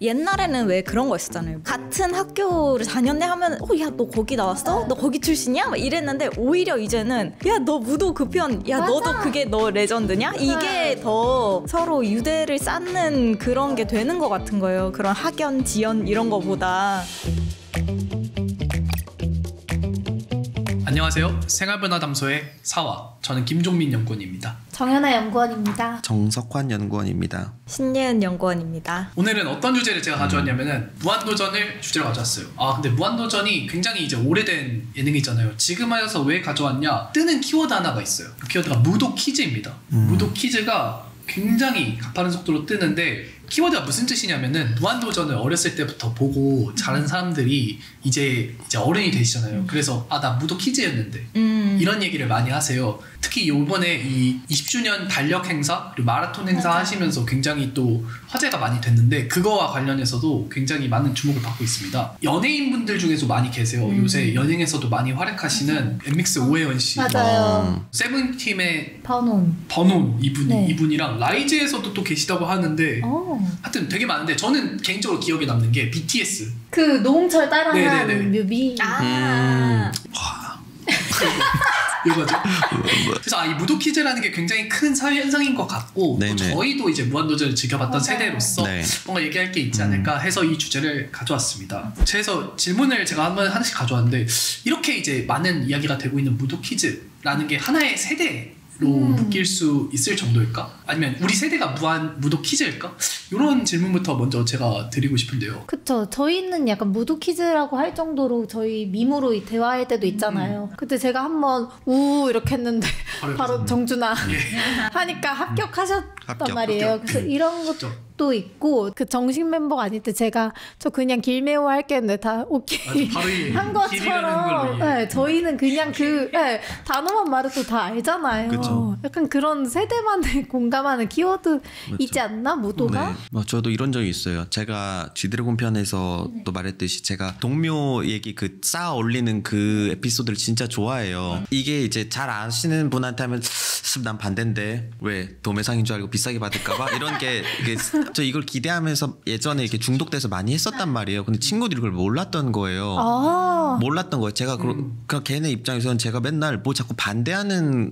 옛날에는 왜 그런 거 있었잖아요. 같은 학교를 다녔네 하면 야 너 거기 나왔어? 너 거기 출신이야? 막 이랬는데 오히려 이제는 야 너 무도 그 편, 야 너도 그게 너 레전드냐? 이게 더 서로 유대를 쌓는 그런 게 되는 것 같은 거예요. 그런 학연, 지연 이런 거보다. 안녕하세요. 생활변화담소의 사와, 저는 김종민 연구원입니다. 정연아 연구원입니다. 정석환 연구원입니다. 신예은 연구원입니다. 오늘은 어떤 주제를 제가 가져왔냐면은 무한도전을 주제로 가져왔어요. 근데 무한도전이 굉장히 이제 오래된 예능이잖아요. 지금 하여서 왜 가져왔냐? 뜨는 키워드 하나가 있어요. 그 키워드가 무도 퀴즈입니다. 무도 퀴즈가 굉장히 가파른 속도로 뜨는데 키워드가 무슨 뜻이냐면은 무한도전을 어렸을 때부터 보고 자란 사람들이 이제 어른이 되시잖아요. 그래서 나 무도 퀴즈였는데 이런 얘기를 많이 하세요. 특히 요번에 이 20주년 달력 행사 그리고 마라톤 행사 하시면서 굉장히 또 화제가 많이 됐는데 그거와 관련해서도 굉장히 많은 주목을 받고 있습니다. 연예인분들 중에서 많이 계세요. 요새 연예인에서도 많이 활약하시는 엠믹스 오해원 씨, 맞아요. 세븐팀의 버논 이분이랑 라이즈에서도 또 계시다고 하는데 하여튼 되게 많은데 저는 개인적으로 기억에 남는 게 BTS 그 노홍철 따라한 뮤비. 이거죠. 그래서 이 무도 퀴즈라는 게 굉장히 큰 사회 현상인 것 같고 또 저희도 이제 무한도전을 즐겨봤던 세대로서 뭔가 얘기할 게 있지 않을까 해서 이 주제를 가져왔습니다. 그래서 질문을 제가 하나씩 가져왔는데 이렇게 이제 많은 이야기가 되고 있는 무도 퀴즈라는 게 하나의 세대 로 묶일 수 있을 정도일까? 아니면 우리 세대가 무도 퀴즈일까? 이런 질문부터 먼저 제가 드리고 싶은데요. 그쵸. 저희는 약간 무도 퀴즈라고 할 정도로 저희 밈으로 대화할 때도 있잖아요. 그때 제가 한번 이렇게 했는데 바로 정준아 하니까 합격하셨단 말이에요. 그래서 이런 것도 있고 그 정식 멤버가 아닐 때 제가 저 그냥 길메오 할게 했는데 다 오케이 한 것처럼 저희는 그냥 그 단어만 말해도 다 알잖아요. 그쵸. 약간 그런 세대만의 공감하는 키워드이지 않나? 무도가? 저도 이런 적이 있어요. 제가 G드래곤 편에서 또 말했듯이 제가 동묘 얘기 그 쌓아 올리는 그 에피소드를 진짜 좋아해요. 이게 이제 잘 아시는 분한테 하면 난 반대인데 왜 도매상인 줄 알고 비싸게 받을까봐 이런 게 저 이걸 기대하면서 예전에 이렇게 중독돼서 많이 했었단 말이에요. 근데 친구들이 그걸 몰랐던 거예요. 몰랐던 거예요. 제가 그냥 걔네 입장에서는 제가 맨날 뭐 자꾸 반대하는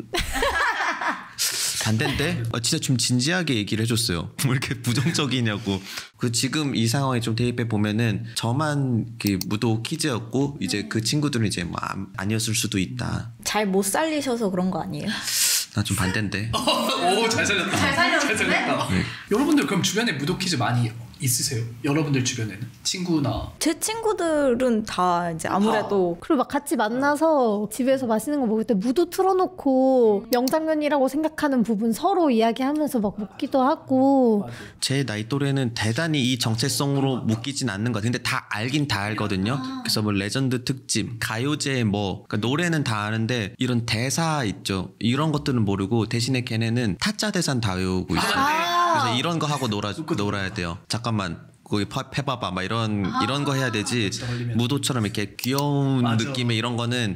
반대인데 진짜 좀 진지하게 얘기를 해줬어요. 왜 이렇게 부정적이냐고. 그 지금 이 상황에 좀 대입해 보면은 저만 무도 퀴즈였고 이제 그 친구들은 이제 뭐 아니었을 수도 있다. 잘 못 살리셔서 그런 거 아니에요? 나 좀 반대인데. 오, 잘 살렸다. 잘 살렸다. 여러분들 그럼 주변에 무도 퀴즈 많이 있으세요? 여러분들 주변에는? 친구나 제 친구들은 다 이제 아무래도 그리고 막 같이 만나서 집에서 맛있는 거 먹을 때 무도 틀어놓고 명장면이라고 생각하는 부분 서로 이야기하면서 막 먹기도 하고. 제 나이 또래는 대단히 이 정체성으로 묶이진 않는 것 같아요. 근데 다 알긴 다 알거든요. 그래서 뭐 레전드 특집, 가요제 그러니까 노래는 다 아는데 이런 대사 있죠. 이런 것들은 모르고 대신에 걔네는 타짜 대사는 다 외우고 있어요. 그래서 이런 거 하고 놀아야 돼요. 잠깐만 거기 패봐봐 막 이런 거 해야 되지. 무도처럼 이렇게 귀여운 느낌의 이런 거는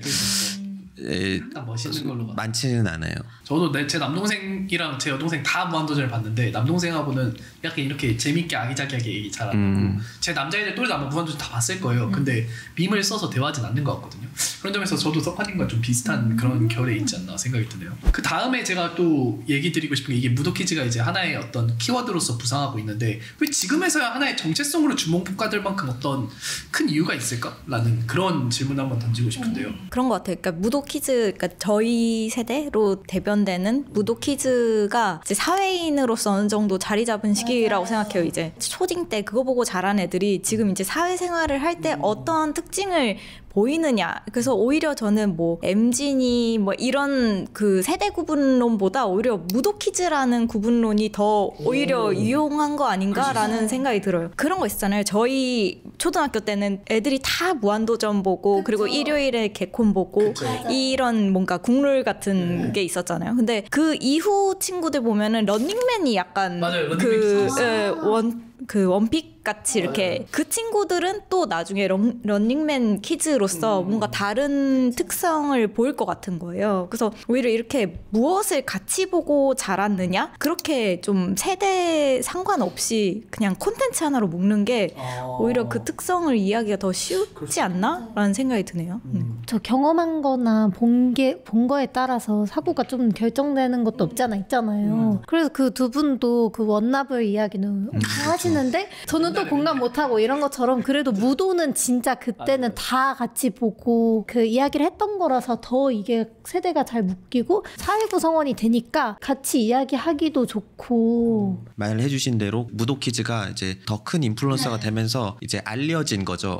멋있는 걸로 많지는 않아요. 저도 제 남동생이랑 제 여동생 다 무한도전을 봤는데 남동생하고는 약간 이렇게 재밌게 아기자기하게 얘기 잘 안 하고 제 남자애들 또래도 아마 무한도전 다 봤을 거예요. 근데 밈을 써서 대화하진 않는 것 같거든요. 그런 점에서 저도 석환님과 좀 비슷한 그런 결에 있지 않나 생각이 드네요. 그 다음에 제가 또 얘기 드리고 싶은 게 이게 무도 퀴즈가 이제 하나의 어떤 키워드로서 부상하고 있는데 왜 지금에서야 하나의 정체성으로 주목받을 만큼 어떤 큰 이유가 있을까? 라는 그런 질문 한번 던지고 싶은데요. 그런 것 같아요. 그러니까 무도 퀴즈, 그러니까 저희 세대로 대변되는 무도 퀴즈가 이제 사회인으로서 어느 정도 자리 잡은 시기라고 생각해요. 이제 초딩 때 그거 보고 자란 애들이 지금 이제 사회생활을 할 때 어떤 특징을 보이느냐. 그래서 오히려 저는 뭐 MZ니 뭐 이런 그 세대 구분론보다 오히려 무도 퀴즈라는 구분론이 더 오히려 유용한 거 아닌가라는 생각이 들어요. 그런 거 있잖아요. 저희 초등학교 때는 애들이 다 무한도전 보고 그리고 일요일에 개콘 보고 이런 뭔가 국룰 같은 게 있었잖아요. 근데 그 이후 친구들 보면은 런닝맨이 약간 맞아요. 그 원픽 같이 이렇게 그 친구들은 또 나중에 런닝맨 키즈로서 뭔가 다른 특성을 보일 것 같은 거예요. 그래서 오히려 이렇게 무엇을 같이 보고 자랐느냐? 그렇게 좀 세대 상관없이 그냥 콘텐츠 하나로 묶는 게 오히려 그 특성을 이해하기가 더 쉽지 않나? 라는 생각이 드네요. 저 경험한 거나 본 거에 따라서 사고가 좀 결정되는 것도 없잖아 있잖아요. 그래서 그 두 분도 그 원나블 이야기는 하시는데 저는 또 공감 못하고 이런 것처럼 그래도 무도는 진짜 그때는 다 같이 보고 그 이야기를 했던 거라서 더 이게 세대가 잘 묶이고 사회 구성원이 되니까 같이 이야기하기도 좋고 말해주신 대로 무도키즈가 이제 더 큰 인플루언서가 되면서 이제 알려진 거죠.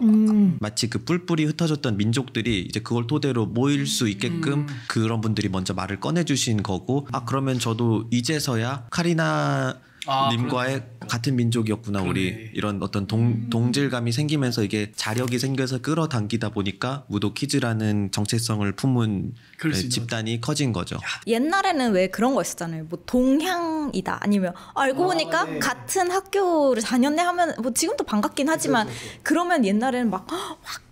마치 그 뿔뿔이 흩어졌던 민족들이 이제 그걸 토대로 모일 수 있게끔 그런 분들이 먼저 말을 꺼내주신 거고 그러면 저도 이제서야 카리나 님과의 같은 민족이었구나. 그러네. 우리 이런 어떤 동질감이 생기면서 이게 자력이 생겨서 끌어당기다 보니까 무도키즈라는 정체성을 품은 집단이 커진 거죠. 옛날에는 왜 그런 거 있었잖아요. 뭐 동향이다 아니면 알고 보니까 네. 같은 학교를 다녔네 하면 뭐 지금도 반갑긴 하지만 그러면 옛날에는 막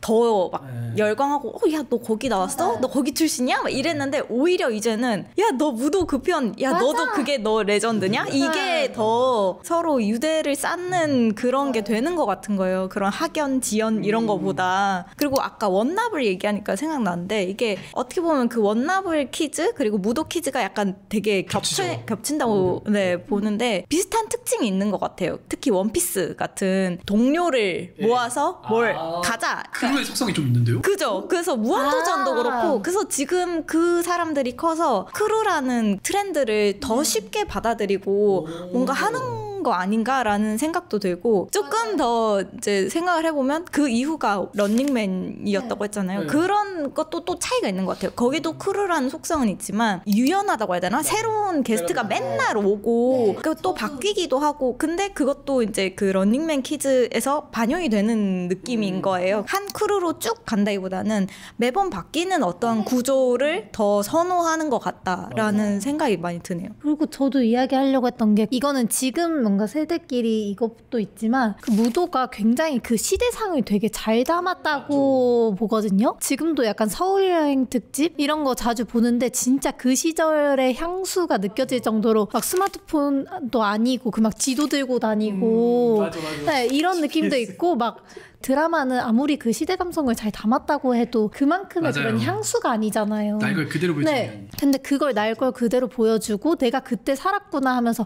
더 막 열광하고 야 너 거기 나왔어? 너 거기 출신이야? 막 이랬는데 오히려 이제는 야 너 무도 그 편 야 너도 그게 너 레전드냐? 이게 더 서로 유대를 쌓는 그런 게 되는 것 같은 거예요. 그런 학연, 지연 이런 거보다. 그리고 아까 원나블 얘기하니까 생각나는데 이게 어떻게 보면 그 원나블 키즈 그리고 무도 키즈가 약간 되게 겹친다고 보는데 비슷한 특징이 있는 것 같아요. 특히 원피스 같은 동료를 모아서 뭘 가자. 크루의 속성이 좀 있는데요? 그죠. 그래서 무한도전도 그렇고 그래서 지금 그 사람들이 커서 크루라는 트렌드를 더 쉽게 받아들이고 뭔가 하는 거 아닌가라는 생각도 들고 조금 더 이제 생각을 해보면 그 이후가 런닝맨이었다고 했잖아요. 그런 것도 또 차이가 있는 것 같아요. 거기도 크루라는 속성은 있지만 유연하다고 해야 되나? 새로운 게스트가 맨날 오고 또 바뀌기도 하고 근데 그것도 이제 그 런닝맨 키즈에서 반영이 되는 느낌인 거예요. 한 크루로 쭉 간다기보다는 매번 바뀌는 어떤 구조를 더 선호하는 것 같다라는 생각이 많이 드네요. 그리고 저도 이야기하려고 했던 게 이거는 지금 뭔가 세대끼리 이것도 있지만 그 무도가 굉장히 그 시대상을 되게 잘 담았다고 보거든요. 지금도 약간 서울여행 특집 이런 거 자주 보는데 진짜 그 시절의 향수가 느껴질 정도로 막 스마트폰도 아니고 그 막 지도 들고 다니고 맞아. 네, 이런 느낌도 있고 막 드라마는 아무리 그 시대 감성을 잘 담았다고 해도 그만큼의 맞아요. 그런 향수가 아니잖아요. 날 걸 그대로 보여주면. 네. 근데 그걸 날 걸 그대로 보여주고 내가 그때 살았구나 하면서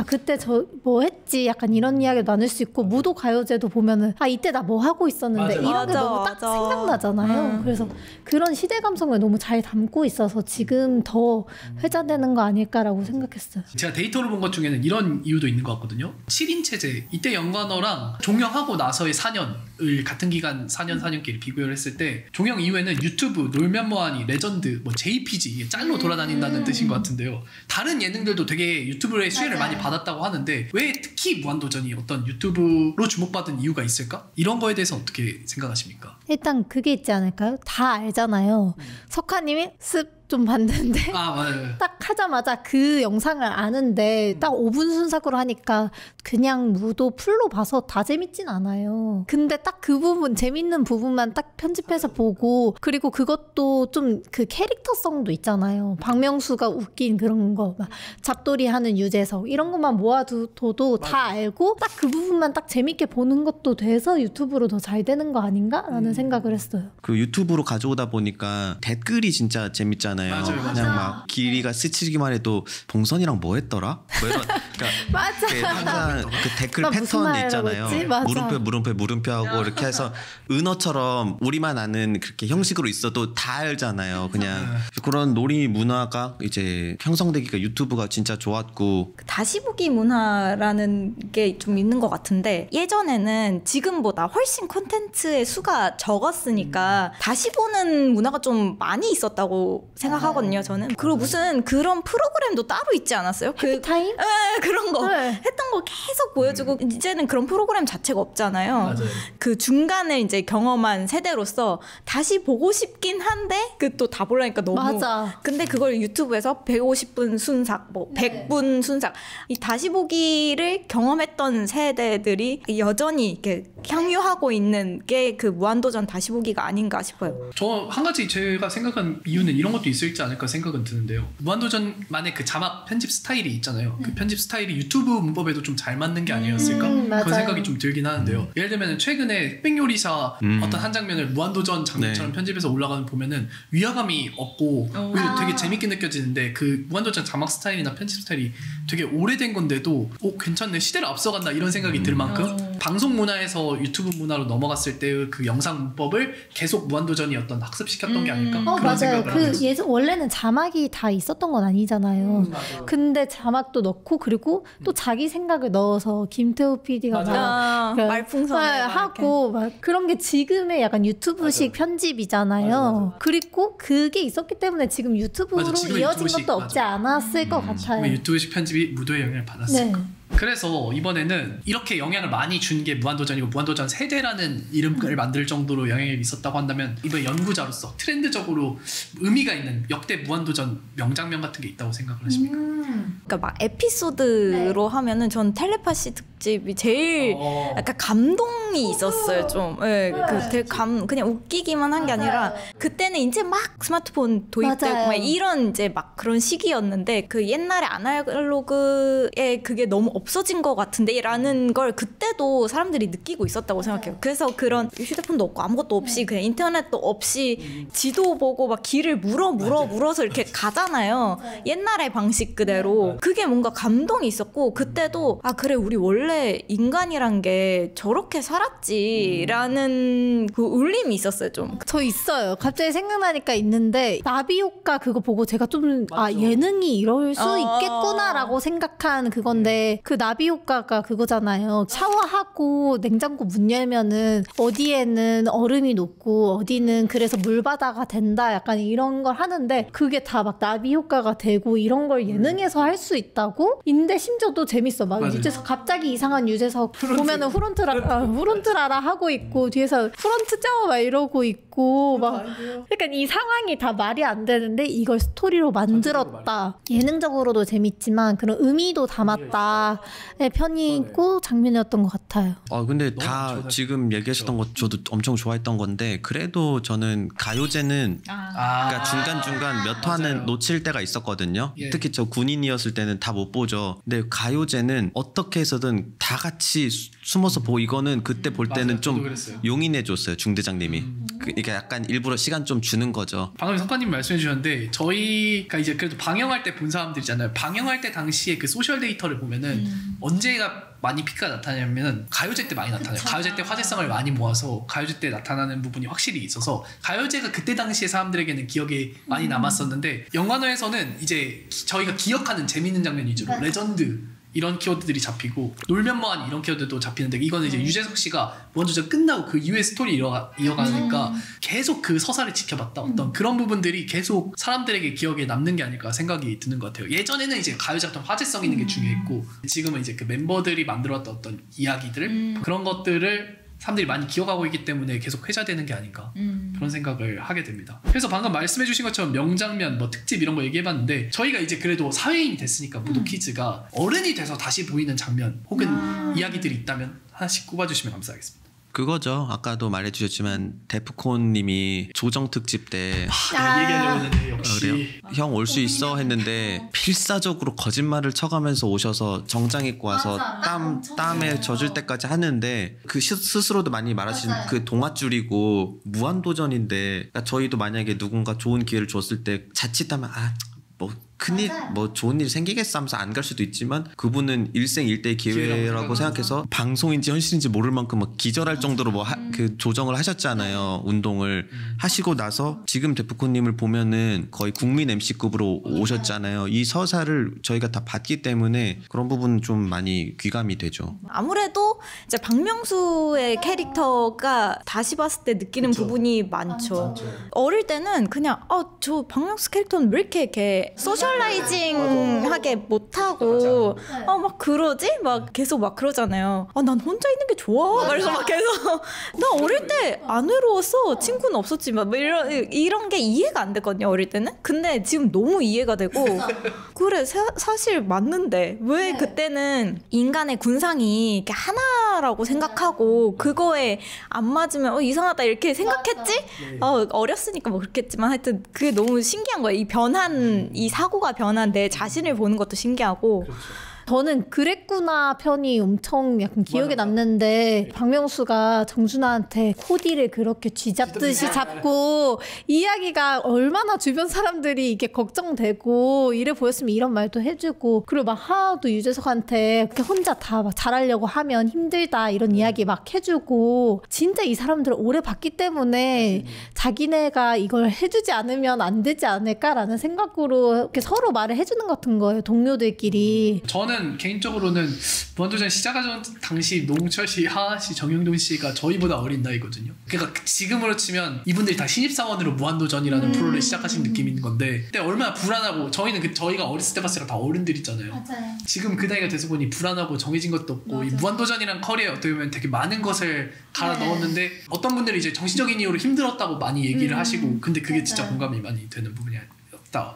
그때 저 뭐 했지 약간 이런 이야기를 나눌 수 있고 무도 가요제도 보면은 이때 나 뭐 하고 있었는데 이런 게 너무 딱 생각나잖아요. 그래서 그런 시대 감성을 너무 잘 담고 있어서 지금 더 회자되는 거 아닐까라고 생각했어요. 제가 데이터로 본 것 중에는 이런 이유도 있는 것 같거든요. 7인 체제 이때 연관어랑 종영하고 나서의 4년을 같은 기간 4년끼리 비교를 했을 때 종영 이후에는 유튜브, 놀면 뭐하니, 레전드, 뭐 JPG 이게 짤로 돌아다닌다는 뜻인 것 같은데요. 다른 예능들도 되게 유튜브의 수혜를 많이 받았다고 하는데 왜 특히 무한도전이 어떤 유튜브로 주목받은 이유가 있을까? 이런 거에 대해서 어떻게 생각하십니까? 일단 그게 있지 않을까요? 다 알잖아요. 석하님이 좀 봤는데 맞아요. 딱 하자마자 그 영상을 아는데 딱 5분 순삭으로 하니까 그냥 무도 풀로 봐서 다 재밌진 않아요. 근데 딱 그 부분 재밌는 부분만 딱 편집해서 보고 그리고 그것도 좀 그 캐릭터성도 있잖아요. 박명수가 웃긴 그런 거 막 잡돌이 하는 유재석 이런 것만 모아둬도 다 알고 딱 그 부분만 딱 재밌게 보는 것도 돼서 유튜브로 더 잘 되는 거 아닌가라는 생각을 했어요. 그 유튜브로 가져오다 보니까 댓글이 진짜 재밌잖아요. 맞아요. 그냥 막 길이가 스치기만 해도 봉선이랑 뭐 했더라? 뭐 이런 맞아. 항상 그 댓글 나 무슨 패턴 말 있잖아요. 하고 있지? 맞아. 물음표 하고 이렇게 해서 은어처럼 우리만 아는 그렇게 형식으로 있어도 다 알잖아요. 그냥 그런 놀이 문화가 이제 형성되기가 유튜브가 진짜 좋았고 다시 보기 문화라는 게 좀 있는 것 같은데 예전에는 지금보다 훨씬 콘텐츠의 수가 적었으니까 다시 보는 문화가 좀 많이 있었다고 생각하거든요. 저는. 그리고 무슨 그런 프로그램도 따로 있지 않았어요? 해피타임? 그런 거 했던 거 계속 보여주고 이제는 그런 프로그램 자체가 없잖아요. 맞아요. 그 중간에 이제 경험한 세대로서 다시 보고 싶긴 한데 그 또 다 보려니까 너무 맞아. 근데 그걸 유튜브에서 150분 순삭 뭐 100분 순삭 이 다시 보기를 경험했던 세대들이 여전히 이렇게 향유하고 있는 게 그 무한도전 다시 보기가 아닌가 싶어요. 저 한 가지 제가 생각한 이유는 이런 것도 있을지 않을까 생각은 드는데요. 무한도전만의 그 자막 편집 스타일이 있잖아요. 그 편집 스타일이 유튜브 문법에도 좀 잘 맞는 게 아니었을까? 그런 생각이 좀 들긴 하는데요. 예를 들면 최근에 흑백요리사 어떤 한 장면을 무한도전 장면처럼 편집해서 올라가는 보면은 위화감이 없고 오히려 되게 재밌게 느껴지는데 그 무한도전 자막 스타일이나 편집 스타일이 되게 오래된 건데도 괜찮네, 시대를 앞서간다 이런 생각이 들 만큼 방송 문화에서 유튜브 문화로 넘어갔을 때 그 영상 문법을 계속 무한도전이 어떤 학습시켰던 게 아닐까? 그런 맞아요. 생각을 하고 있어요. 예전 원래는 자막이 다 있었던 건 아니잖아요. 근데 자막도 넣고 그리고 또 자기 생각을 넣어서 김태우 PD가 막 말풍선을 하고 막 그런 게 지금의 약간 유튜브식 편집이잖아요. 그리고 그게 있었기 때문에 지금 유튜브로 지금의 이어진 유튜브식, 것도 없지 않았을 것 같아요. 유튜브식 편집이 무도의 영향을 받았을까? 그래서 이번에는 이렇게 영향을 많이 준 게 무한도전이고 무한도전 세대라는 이름을 만들 정도로 영향이 있었다고 한다면 이번 연구자로서 트렌드적으로 의미가 있는 역대 무한도전 명장면 같은 게 있다고 생각을 하십니까? 그러니까 막 에피소드로 하면은 전 텔레파시 특집이 제일 약간 감동이 있었어요. 좀 그 되게 그냥 웃기기만 한 게 아니라 그때는 이제 막 스마트폰 도입되고 막 이런 이제 막 그런 시기였는데 그 옛날에 아날로그에 그게 너무 없어진 것 같은데라는 걸 그때도 사람들이 느끼고 있었다고 생각해요. 그래서 그런 휴대폰도 없고 아무것도 없이 그냥 인터넷도 없이 지도 보고 막 길을 물어서 이렇게 가잖아요. 옛날의 방식 그대로. 그게 뭔가 감동이 있었고 그때도 아 그래 우리 원래 인간이란 게 저렇게 살았지라는 그 울림이 있었어요. 좀. 저 있어요. 갑자기 생각나니까 있는데 나비 효과 그거 보고 제가 좀 예능이 이럴 수 있겠구나라고 생각한 그건데 그 나비 효과가 그거잖아요. 샤워하고 냉장고 문 열면은 어디에는 얼음이 녹고 어디는 그래서 물바다가 된다 약간 이런 걸 하는데 그게 다 막 나비 효과가 되고 이런 걸 예능에서 할 수 있다고? 인데 심지어 또 재밌어. 막 유재석 갑자기 이상한 유재석 보면은 후론트라라 하고 있고 뒤에서 후론트죠 막 이러고 있고 막 그러니까 이 상황이 다 말이 안 되는데 이걸 스토리로 만들었다. 예능적으로도 재밌지만 그런 의미도 담았다의 편이 있고 장면이었던 것 같아요. 근데 다 지금 얘기하셨던 것 저도 엄청 좋아했던 건데 그래도 저는 가요제는 그러니까 중간중간 몇 화는 놓칠 때가 있었거든요. 특히 저 군인이었을 때는 다 못 보죠. 근데 가요제는 어떻게 해서든 다 같이 숨어서 보고 이거는 그때 볼 때는 좀 용인해줬어요. 중대장님이. 그러니까 약간 일부러 시간 좀 주는 거죠. 방금 성과님 말씀해 주셨는데 저희가 이제 그래도 방영할 때 본 사람들이잖아요. 방영할 때 당시에 그 소셜 데이터를 보면은 언제가 많이 피크가 나타나냐면 가요제 때 많이 나타나요. 가요제 때 화제성을 많이 모아서 가요제 때 나타나는 부분이 확실히 있어서 가요제가 그때 당시에 사람들에게는 기억에 많이 남았었는데 연관어에서는 이제 저희가 기억하는 재밌는 장면 위주로 레전드 이런 키워드들이 잡히고 놀면 뭐하니 이런 키워드도 잡히는데 이거는 이제 유재석 씨가 무한도전 끝나고 그 이후에 스토리 이어가니까 계속 그 서사를 지켜봤다. 어떤 그런 부분들이 계속 사람들에게 기억에 남는 게 아닐까 생각이 드는 것 같아요. 예전에는 이제 가요제 어떤 화제성 있는 게 중요했고 지금은 이제 그 멤버들이 만들었던 어떤 이야기들 그런 것들을 사람들이 많이 기억하고 있기 때문에 계속 회자되는 게 아닌가 그런 생각을 하게 됩니다. 그래서 방금 말씀해 주신 것처럼 명장면 뭐 특집 이런 거 얘기해봤는데 저희가 이제 그래도 사회인이 됐으니까 무도키즈가 어른이 돼서 다시 보이는 장면 혹은 이야기들이 있다면 하나씩 꼽아주시면 감사하겠습니다. 그거죠. 아까도 말해주셨지만 데프콘님이 조정 특집 때 얘기하려고 했는데 역시 형 올 수 있어 했는데 필사적으로 거짓말을 쳐가면서 오셔서 정장 입고 와서 땀에 젖을 때까지 하는데 그 스스로도 많이 말하시는 그 동아줄이고 무한도전인데 그러니까 저희도 만약에 누군가 좋은 기회를 줬을 때 자칫하면 뭐 큰일 뭐 좋은 일 생기겠어 하면서 안 갈 수도 있지만 그분은 일생일대의 기회라고 생각해서 방송인지 현실인지 모를 만큼 막 기절할 정도로 뭐 그 조정을 하셨잖아요. 운동을 하시고 나서 지금 데프콘님을 보면은 거의 국민 MC급으로 오셨잖아요. 이 서사를 저희가 다 봤기 때문에 그런 부분은 좀 많이 귀감이 되죠. 아무래도 이제 박명수의 캐릭터가 다시 봤을 때 느끼는 부분이 많죠. 어릴 때는 그냥 저 박명수 캐릭터는 왜 이렇게 소셜라이징하게 못하고 막 그러지? 막 계속 막 그러잖아요. 난 혼자 있는 게 좋아. 그래서 막 계속 나 어릴 때 안 외로웠어. 친구는 없었지만 뭐 이런 게 이해가 안 됐거든요. 어릴 때는. 근데 지금 너무 이해가 되고 그래 사실 맞는데 왜 그때는 인간의 군상이 이렇게 하나라고 생각하고 그거에 안 맞으면 이상하다 이렇게 생각했지? 어렸으니까 뭐 그렇겠지만 하여튼 그게 너무 신기한 거예요. 이 변한 이 사고가 변한 내 자신을 보는 것도 신기하고. 저는 그랬구나 편이 엄청 약간 기억에 남는데 박명수가 정준하한테 코디를 그렇게 쥐잡듯이 잡고 이야기가 얼마나 주변 사람들이 이게 걱정되고 이래 보였으면 이런 말도 해주고 그리고 막 하도 유재석한테 그렇게 혼자 다 막 잘하려고 하면 힘들다 이런 이야기 막 해주고 진짜 이 사람들을 오래 봤기 때문에 자기네가 이걸 해주지 않으면 안 되지 않을까라는 생각으로 이렇게 서로 말을 해주는 것 같은 거예요. 동료들끼리. 저는 개인적으로는 무한도전 시작하던 당시 노홍철 씨, 하하 씨, 정영돈 씨가 저희보다 어린 나이거든요. 그러니까 지금으로 치면 이분들이 다 신입사원으로 무한도전이라는 프로를 시작하신 느낌인 건데 그때 얼마나 불안하고 저희는 저희가 어렸을 때 봤을 때 다 어른들이잖아요. 맞아요. 지금 그 나이가 돼서 보니 불안하고 정해진 것도 없고 이 무한도전이란 커리어에 어떻게 보면 되게 많은 것을 갈아 넣었는데 어떤 분들이 이제 정신적인 이유로 힘들었다고 많이 얘기를 하시고 근데 그게 진짜 공감이 많이 되는 부분이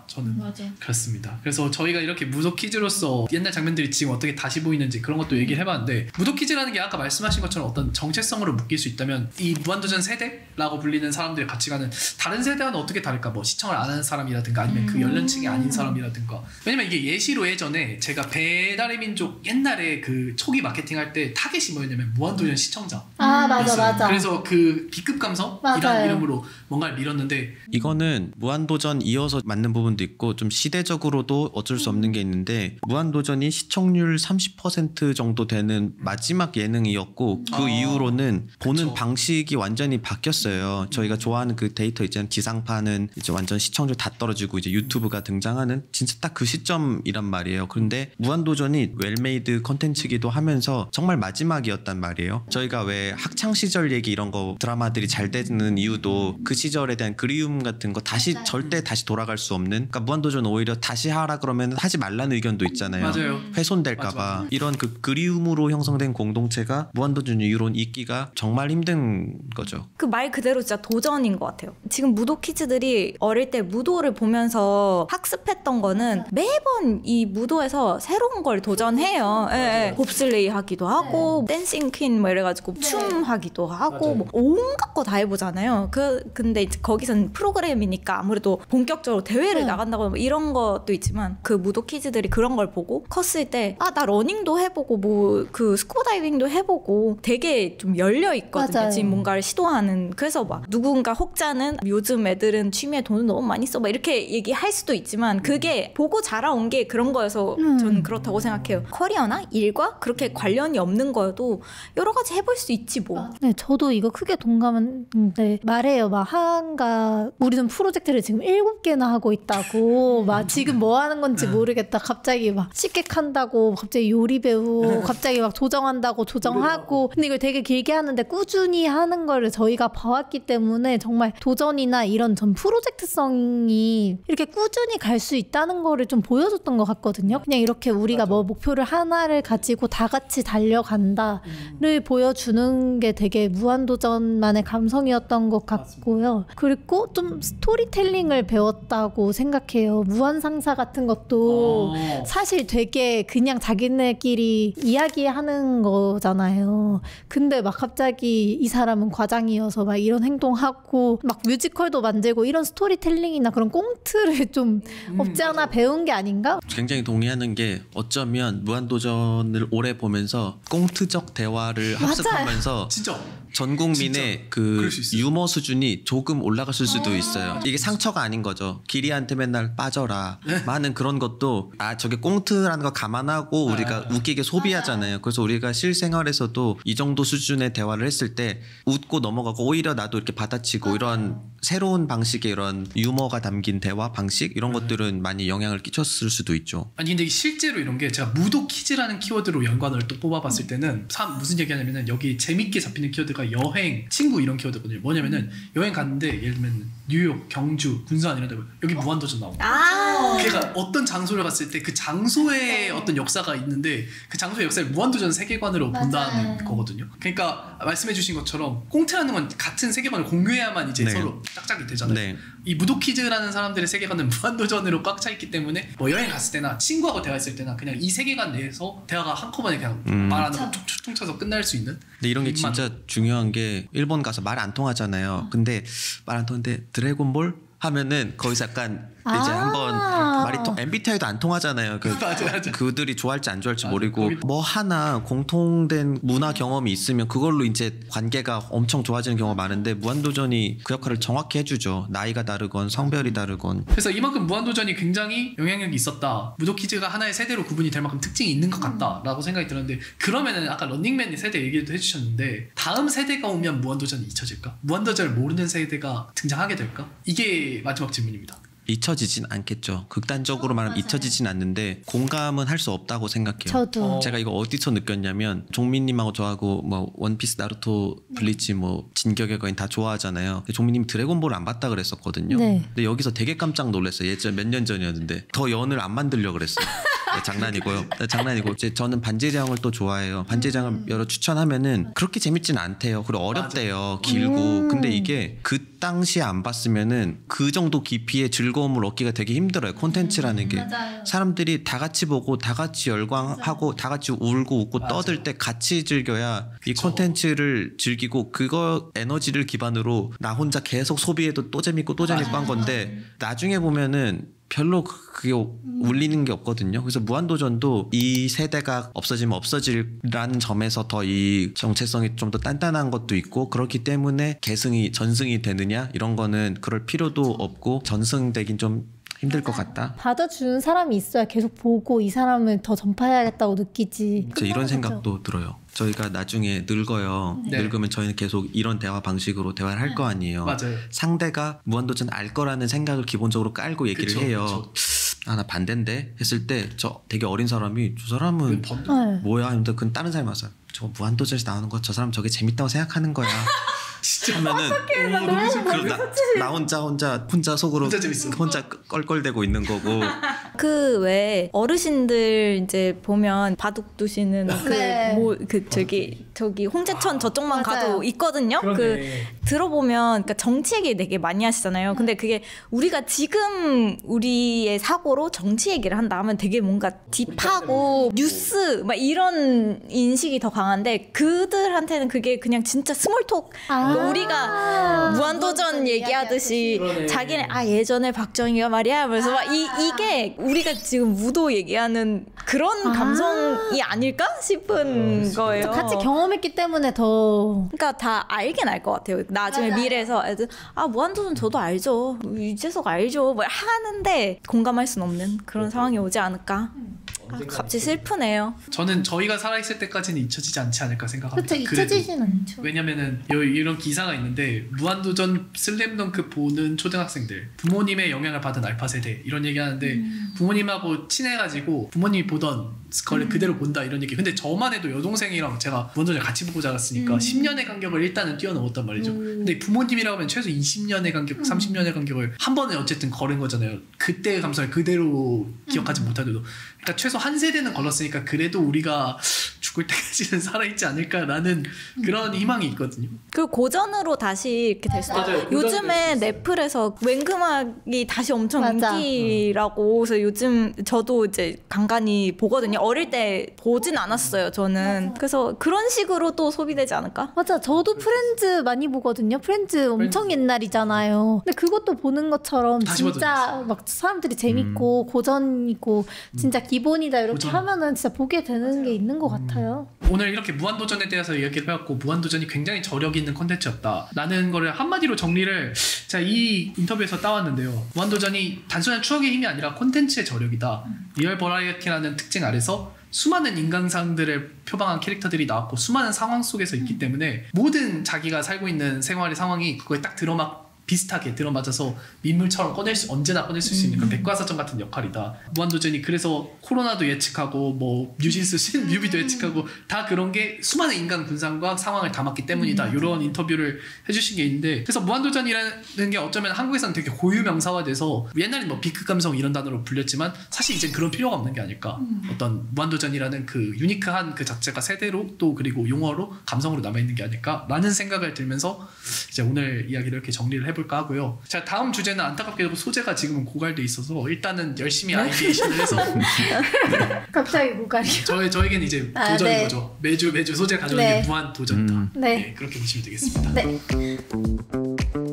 저는 그렇습니다. 그래서 저희가 이렇게 무도 퀴즈로서 옛날 장면들이 지금 어떻게 다시 보이는지 그런 것도 얘기를 해봤는데 무도 퀴즈라는 게 아까 말씀하신 것처럼 어떤 정체성으로 묶일 수 있다면 이 무한도전 세대라고 불리는 사람들의 가치관은 다른 세대와는 어떻게 다를까? 뭐 시청을 안 하는 사람이라든가 아니면 그 연령층이 아닌 사람이라든가 왜냐면 이게 예시로 예전에 제가 배달의 민족 옛날에 그 초기 마케팅 할 때 타겟이 뭐였냐면 무한도전 시청자 맞아. 그래서 그 B급 감성이라는 이름으로 뭔가를 밀었는데 이거는 무한도전 이어서 맞는 부분도 있고 좀 시대적으로도 어쩔 수 없는 게 있는데 무한도전이 시청률 30% 정도 되는 마지막 예능이었고 그 이후로는 보는 방식이 완전히 바뀌었어요. 저희가 좋아하는 그 데이터 있잖아요. 지상파는 이제 완전 시청률 다 떨어지고 이제 유튜브가 등장하는 진짜 딱 그 시점이란 말이에요. 그런데 무한도전이 웰메이드 컨텐츠기도 하면서 정말 마지막이었단 말이에요. 저희가 왜 학창 시절 얘기 이런 거 드라마들이 잘 되는 이유도 그 시절에 대한 그리움 같은 거 절대 다시 돌아갈 수 없는 그러니까 무한도전 오히려 다시 하라 그러면 하지 말라는 의견도 있잖아요. 맞아요. 훼손될까봐 이런 그 그리움으로 형성된 공동체가 무한도전 이후로는 있기가 정말 힘든 거죠. 그 말 그대로 진짜 도전인 것 같아요. 지금 무도 키즈들이 어릴 때 무도를 보면서 학습했던 거는 매번 이 무도에서 새로운 걸 도전해요. 예. 봅슬레이 하기도 하고 댄싱 퀸 뭐 이래가지고 춤 하기도 하고 뭐 온갖 거 다 해보잖아요. 근데 이제 거기선 프로그램이니까 아무래도 본격적으로 대회를 나간다고 이런 것도 있지만 그 무도 키즈들이 그런 걸 보고 컸을 때 나 러닝도 해보고 뭐 그 스쿠버 다이빙도 해보고 되게 좀 열려 있거든요. 맞아요. 지금 뭔가를 시도하는 그래서 막 누군가 혹자는 요즘 애들은 취미에 돈을 너무 많이 써 막 이렇게 얘기할 수도 있지만 그게 보고 자라온 게 그런 거여서 저는 그렇다고 생각해요. 커리어나 일과 그렇게 관련이 없는 거여도 여러 가지 해볼 수 있지 뭐. 네, 저도 이거 크게 동감하는데 말해요. 막 하한가 우리는 프로젝트를 지금 7개나 하고 있다고 막 지금 뭐 하는 건지 모르겠다. 갑자기 막 식객한다고 갑자기 요리 배우고 갑자기 막 조정한다고 조정하고 근데 이걸 되게 길게 하는데 꾸준히 하는 거를 저희가 봐왔기 때문에 정말 도전이나 이런 전 프로젝트성이 이렇게 꾸준히 갈 수 있다는 거를 좀 보여줬던 것 같거든요. 그냥 이렇게 우리가 뭐 목표를 하나를 가지고 다 같이 달려간다를 보여주는 게 되게 무한도전만의 감성이었던 것 같고요. 그리고 좀 스토리텔링을 배웠다고 생각해요. 무한상사 같은 것도 사실 되게 그냥 자기네끼리 이야기하는 거잖아요. 근데 막 갑자기 이 사람은 과장이어서 막 이런 행동하고 막 뮤지컬도 만들고 이런 스토리텔링이나 그런 꽁트를 좀 없지 않아 배운 게 아닌가? 굉장히 동의하는 게 어쩌면 무한도전을 오래 보면서 꽁트적 대화를 합습하면서 나와서 진짜 전 국민의 진짜 그 그럴 수 있어요. 유머 수준이 조금 올라갔을 수도 있어요. 이게 상처가 아닌 거죠. 기리한테 맨날 빠져라. 많은 그런 것도 저게 꽁트라는 거 감안하고 우리가 웃기게 소비하잖아요. 그래서 우리가 실생활에서도 이 정도 수준의 대화를 했을 때 웃고 넘어가고 오히려 나도 이렇게 받아치고 이런 새로운 방식의 이런 유머가 담긴 대화 방식 이런 것들은 많이 영향을 끼쳤을 수도 있죠. 아니 근데 실제로 이런 게 제가 무도 퀴즈라는 키워드로 연관을 또 뽑아봤을 때는 무슨 얘기하냐면은 여기 재밌게 잡히는 키워드가 여행, 친구 이런 키워드거든요. 뭐냐면은 여행 갔는데 예를 들면 뉴욕, 경주, 군산 이런 데 여기 무한도전 나오고 걔가 어떤 장소를 갔을 때 그 장소에 어떤 역사가 있는데 그 장소의 역사를 무한도전 세계관으로 본다는 거거든요. 그러니까 말씀해주신 것처럼 꽁트라는 건 같은 세계관을 공유해야만 이제 네. 서로 짝짝이 되잖아요. 네. 이 무도퀴즈라는 사람들의 세계관은 무한도전으로 꽉 차 있기 때문에 뭐 여행 갔을 때나 친구하고 대화했을 때나 그냥 이 세계관 내에서 대화가 한꺼번에 그냥 말하는 거 툭툭 쳐서 끝날 수 있는. 근데 이런 게 진짜 중요한 게 일본 가서 말 안 통하잖아요. 근데 말 안 통하는데 드래곤볼 하면은 거기서 약간 이제 한번 말이 MBTI도 안 통하잖아요. 맞아. 그들이 좋아할지 안 좋아할지 모르고 뭐 하나 공통된 문화 경험이 있으면 그걸로 이제 관계가 엄청 좋아지는 경우가 많은데 무한도전이 그 역할을 정확히 해주죠. 나이가 다르건 성별이 다르건. 그래서 이만큼 무한도전이 굉장히 영향력이 있었다. 무도퀴즈가 하나의 세대로 구분이 될 만큼 특징이 있는 것 같다라고 생각이 들었는데 그러면은 아까 런닝맨 세대 얘기도 해주셨는데 다음 세대가 오면 무한도전이 잊혀질까? 무한도전을 모르는 세대가 등장하게 될까? 이게 마지막 질문입니다. 잊혀지진 않겠죠. 극단적으로 말하면 잊혀지진 않는데 공감은 할 수 없다고 생각해요. 저도. 제가 이거 어디서 느꼈냐면 종민님하고 저하고 뭐 원피스, 나루토, 블리치, 뭐 진격의 거인 다 좋아하잖아요. 종민님이 드래곤볼 안 봤다 그랬었거든요. 네. 근데 여기서 되게 깜짝 놀랐어요. 예전 몇 년 전이었는데 더 연을 안 만들려고 그랬어요. 네, 장난이고요. 네, 장난이고 이제 저는 반지의제왕을 또 좋아해요. 반지의제왕을 여러 추천하면은 그렇게 재밌진 않대요. 그리고 어렵대요. 길고. 근데 이게 그 당시에 안 봤으면은 그 정도 깊이의 즐거움을 얻기가 되게 힘들어요. 콘텐츠라는 게. 사람들이 다 같이 보고 다 같이 열광하고 다 같이 울고 웃고 떠들 때 같이 즐겨야 이 콘텐츠를 즐기고 그거 에너지를 기반으로 나 혼자 계속 소비해도 또 재밌고 또 재밌고 한 건데 나중에 보면은 별로 그게 울리는 게 없거든요. 그래서 무한도전도 이 세대가 없어지면 없어질라는 점에서 더 이 정체성이 좀 더 단단한 것도 있고 그렇기 때문에 전승이 되느냐 이런 거는 그럴 필요도 없고 전승되긴 좀 힘들 것 같다. 받아주는 사람이 있어야 계속 보고 이 사람을 더 전파해야겠다고 느끼지. 이런 생각도 들어요. 저희가 나중에 늙어요. 네. 늙으면 저희는 계속 이런 대화 방식으로 대화를 할 거 아니에요. 맞아요. 상대가 무한도전 알 거라는 생각을 기본적으로 깔고 얘기를 그쵸, 해요. 나 반대인데 했을 때 저 되게 어린 사람이 저 사람은 네. 뭐야? 근데 그건 다른 사람이 왔어요. 저 무한도전에서 나오는 거 저 사람 저게 재밌다고 생각하는 거야. 진짜 하면은 그럼 나 혼자 속으로 혼자 재밌어. 혼자 껄껄대고 있는 거고. 그 왜 어르신들 이제 보면 바둑 두시는 네. 저기 홍제천 저쪽만 맞아요. 가도 있거든요. 그러네. 들어보면 그러니까 정치 얘기 되게 많이 하시잖아요. 근데 그게 우리가 지금 우리의 사고로 정치 얘기를 한다 하면 되게 뭔가 딥하고 뉴스 막 이런 인식이 더 강한데 그들한테는 그게 그냥 진짜 스몰톡. 그러니까 우리가 무한도전 얘기하듯이 그러네. 자기네 예전에 박정희가 말이야 하면서 막 이게 우리가 지금 무도 얘기하는 그런 감성이 아닐까 싶은 거예요. 같이 경험했기 때문에 더. 그러니까 다 알긴 알 것 같아요. 나중에 미래에서 애들 무한도전 저도 알죠. 유재석 알죠. 뭐 하는데 공감할 순 없는 그런 상황이 오지 않을까. 갑자기 슬프네요. 저는 저희가 살아있을 때까지는 잊혀지지 않지 않을까 생각합니다. 그쵸, 잊혀지진 않죠. 왜냐면은 이런 기사가 있는데 무한도전 슬램덩크 보는 초등학생들 부모님의 영향을 받은 알파 세대 이런 얘기하는데 부모님하고 친해가지고 부모님이 보던 걸 그대로 본다 이런 얘기. 근데 저만 해도 여동생이랑 제가 무한도전 같이 보고 자랐으니까 10년의 간격을 일단은 뛰어넘었단 말이죠. 근데 부모님이라고 하면 최소 20년의 간격, 30년의 간격을 한 번에 어쨌든 걸은 거잖아요. 그때의 감성을 그대로 기억하지 못하더라도. 그러니까 최소 한 세대는 걸었으니까 그래도 우리가 죽을 때까지는 살아있지 않을까라는 그런 희망이 있거든요. 그리고 고전으로 다시 이렇게 될 수도 맞아요. 있고 요즘에 넷플에서 웽금악이 다시 엄청 맞아. 인기라고 그래서 요즘 저도 이제 간간히 보거든요. 어릴 때 보진 않았어요 저는. 그래서 그런 식으로 또 소비되지 않을까? 맞아. 저도 프렌즈 많이 보거든요. 프렌즈 엄청 옛날이잖아요. 근데 그것도 보는 것처럼 다시 진짜 막 사람들이 재밌고 고전이고 진짜 기본이다 이렇게 고전. 하면은 진짜 보게 되는 게 있는 것 같아요. 오늘 이렇게 무한도전에 대해서 이야기를 해봤고 무한도전이 굉장히 저력 있는 콘텐츠였다 라는 거를 한마디로 정리를 제가 이 인터뷰에서 따왔는데요. 무한도전이 단순한 추억의 힘이 아니라 콘텐츠의 저력이다. 리얼 버라이어티라는 특징 아래서 수많은 인간상들을 표방한 캐릭터들이 나왔고 수많은 상황 속에서 있기 때문에 모든 자기가 살고 있는 생활의 상황이 그거에 딱 비슷하게 들어맞아서 민물처럼 언제나 꺼낼 수 있는 그런 백과사전 같은 역할이다. 무한도전이 그래서 코로나도 예측하고 뭐 뉴진스 뮤비도 예측하고 다 그런 게 수많은 인간 군상과 상황을 담았기 때문이다. 이런 인터뷰를 해주신 게 있는데 그래서 무한도전이라는 게 어쩌면 한국에서는 되게 고유 명사화돼서 옛날에 뭐 비극 감성 이런 단어로 불렸지만 사실 이제 그런 필요가 없는 게 아닐까. 어떤 무한도전이라는 그 유니크한 그 자체가 세대로 또 그리고 용어로 감성으로 남아있는 게 아닐까라는 생각을 들면서 이제 오늘 이야기를 이렇게 정리를 해볼까 하고요. 자, 다음 주제는 안타깝게도 소재가 지금은 고갈돼 있어서 일단은 열심히 아이디에이션을 해서 갑자기 고갈이요. 저에게는 이제 도전인 네. 거죠. 매주 소재 가져오는 게 무한 도전이다. 네. 네, 그렇게 보시면 되겠습니다. 네.